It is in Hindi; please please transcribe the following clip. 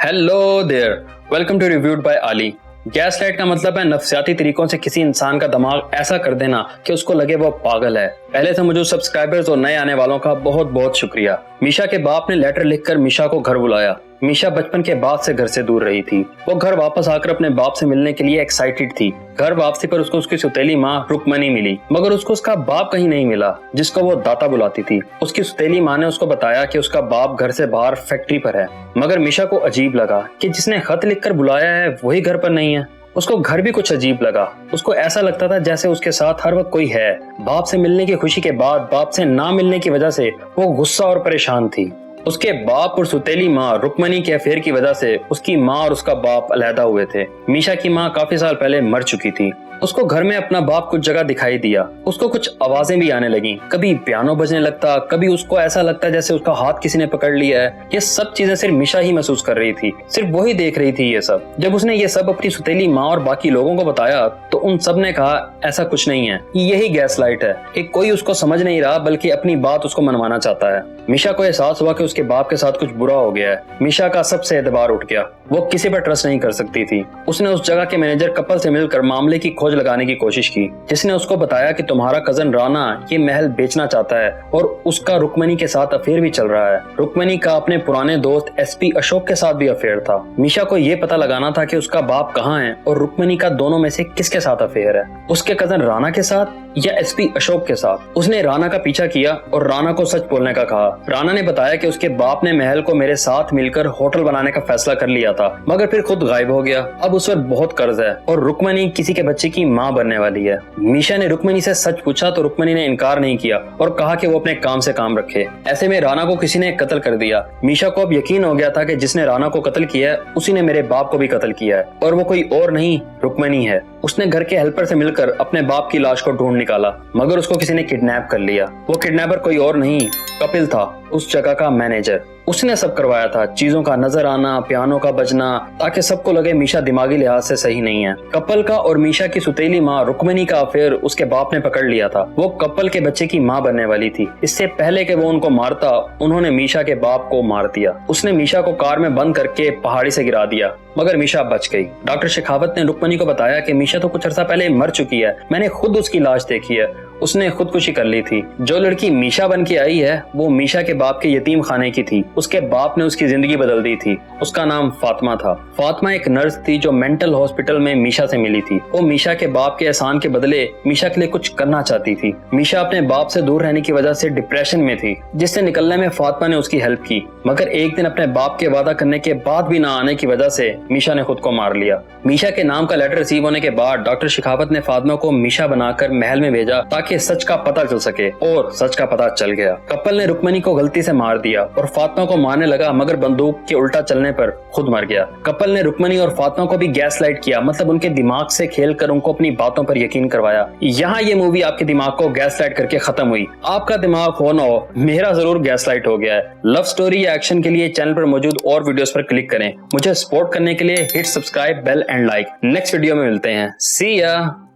Hello there, welcome to reviewed by Ali. Gaslight का मतलब है नफसियाती तरीकों से किसी इंसान का दिमाग ऐसा कर देना कि उसको लगे वो पागल है। पहले से मौजूद सब्सक्राइबर्स और नए आने वालों का बहुत बहुत शुक्रिया। मीशा के बाप ने लेटर लिखकर मीशा को घर बुलाया। मीशा बचपन के बाद से घर से दूर रही थी। वो घर वापस आकर अपने बाप से मिलने के लिए एक्साइटेड थी। घर वापसी पर उसको उसकी सौतेली माँ रुक्मणी मिली, मगर उसको उसका बाप कहीं नहीं मिला जिसको वो दाता बुलाती थी। उसकी सौतेली माँ ने उसको बताया कि उसका बाप घर से बाहर फैक्ट्री पर है। मगर मीशा को अजीब लगा कि जिसने खत लिखकर बुलाया है वही घर पर नहीं है। उसको घर भी कुछ अजीब लगा। उसको ऐसा लगता था जैसे उसके साथ हर वक्त कोई है। बाप से मिलने की खुशी के बाद बाप से ना मिलने की वजह से वो गुस्सा और परेशान थी। उसके बाप और सौतेली माँ रुक्मणी के अफेयर की वजह से उसकी माँ और उसका बाप अलहदा हुए थे। मीशा की माँ काफी साल पहले मर चुकी थी। उसको घर में अपना बाप कुछ जगह दिखाई दिया। उसको कुछ आवाजें भी आने लगी। कभी पियानो बजने लगता, कभी उसको ऐसा लगता जैसे उसका हाथ किसी ने पकड़ लिया है। ये सब चीजें सिर्फ मीशा ही महसूस कर रही थी, सिर्फ वही देख रही थी ये सब। जब उसने ये सब अपनी सौतेली माँ और बाकी लोगों को बताया तो उन सब ने कहा ऐसा कुछ नहीं है, यही गैसलाइट है कि कोई उसको समझ नहीं रहा बल्कि अपनी बात उसको मनवाना चाहता है। मीशा को एहसास हुआ कि उसके बाप के साथ कुछ बुरा हो गया है। मीशा का सबसे एतबार उठ गया। वो किसी पर ट्रस्ट नहीं कर सकती थी। उसने उस जगह के मैनेजर कपल से मिलकर मामले की खोज लगाने की कोशिश की, जिसने उसको बताया कि तुम्हारा कजन राना ये महल बेचना चाहता है और उसका रुक्मणी के साथ अफेयर भी चल रहा है। रुक्मणी का अपने पुराने दोस्त एसपी अशोक के साथ भी अफेयर था। मीशा को ये पता लगाना था कि उसका बाप कहाँ है और रुक्मणी का दोनों में से किसके साथ अफेयर है, उसके कजन राना के साथ या एसपी अशोक के साथ। उसने राना का पीछा किया और राना को सच बोलने का कहा। राना ने बताया कि उसके बाप ने महल को मेरे साथ मिलकर होटल बनाने का फैसला कर लिया था, मगर फिर खुद गायब हो गया। अब उस पर बहुत कर्ज है और रुक्मणी किसी के बच्चे की माँ बनने वाली है। मीशा ने रुक्मणी से सच पूछा तो रुक्मणी ने इनकार नहीं किया और कहा कि वो अपने काम से काम रखे। ऐसे में राना को किसी ने कत्ल कर दिया। मीशा को अब यकीन हो गया था कि जिसने राना को कत्ल किया है उसी ने मेरे बाप को भी कत्ल किया है और वो कोई और नहीं रुक्मणी है। उसने घर के हेल्पर से मिलकर अपने बाप की लाश को ढूंढ निकाला, मगर उसको किसी ने किडनैप कर लिया। वो किडनैपर कोई और नहीं कपिल था, उस जगह का मैनेजर। उसने सब करवाया था, चीजों का नजर आना, पियानो का बजना, ताकि सबको लगे मीशा दिमागी लिहाज से सही नहीं है। कपल का और मीशा की सौतेली माँ रुक्मणी का अफेयर उसके बाप ने पकड़ लिया था। वो कपल के बच्चे की माँ बनने वाली थी। इससे पहले कि वो उनको मारता, उन्होंने मीशा के बाप को मार दिया। उसने मीशा को कार में बंद करके पहाड़ी से गिरा दिया, मगर मीशा बच गई। डॉक्टर शेखावत ने रुक्मणी को बताया कि मीशा तो कुछ अर्सा पहले मर चुकी है, मैंने खुद उसकी लाश देखी है, उसने खुदकुशी कर ली थी। जो लड़की मीशा बन के आई है वो मीशा के बाप के यतीम खाने की थी। उसके बाप ने उसकी जिंदगी बदल दी थी। उसका नाम फातिमा था। फातिमा एक नर्स थी जो मेंटल हॉस्पिटल में मीशा से मिली थी। वो मीशा के बाप के एहसान के बदले मीशा के लिए कुछ करना चाहती थी। मीशा अपने बाप से दूर रहने की वजह से डिप्रेशन में थी, जिससे निकलने में फातिमा ने उसकी हेल्प की। मगर एक दिन अपने बाप के वादा करने के बाद भी ना आने की वजह से मीशा ने खुद को मार लिया। मीशा के नाम का लेटर रिसीव होने के बाद डॉक्टर शेखावत ने फातिमा को मीशा बनाकर महल में भेजा ताकि सच का पता चल सके, और सच का पता चल गया। कपल ने रुक्मणी को गलती से मार दिया और फातिमा को मारने लगा, मगर बंदूक के उल्टा चलने पर खुद मर गया। कपल ने रुक्मणी और फातिमा को भी गैसलाइट किया, मतलब उनके दिमाग से खेलकर उनको अपनी बातों पर यकीन करवाया। यहाँ ये मूवी आपके दिमाग को गैसलाइट करके खत्म हुई। आपका दिमाग हो ना हो, मेरा जरूर गैसलाइट हो गया है। लव स्टोरी या एक्शन के लिए चैनल पर मौजूद और वीडियोस पर क्लिक करें। मुझे सपोर्ट करने के लिए hit subscribe, bell and like. Next video में मिलते हैं। सी या।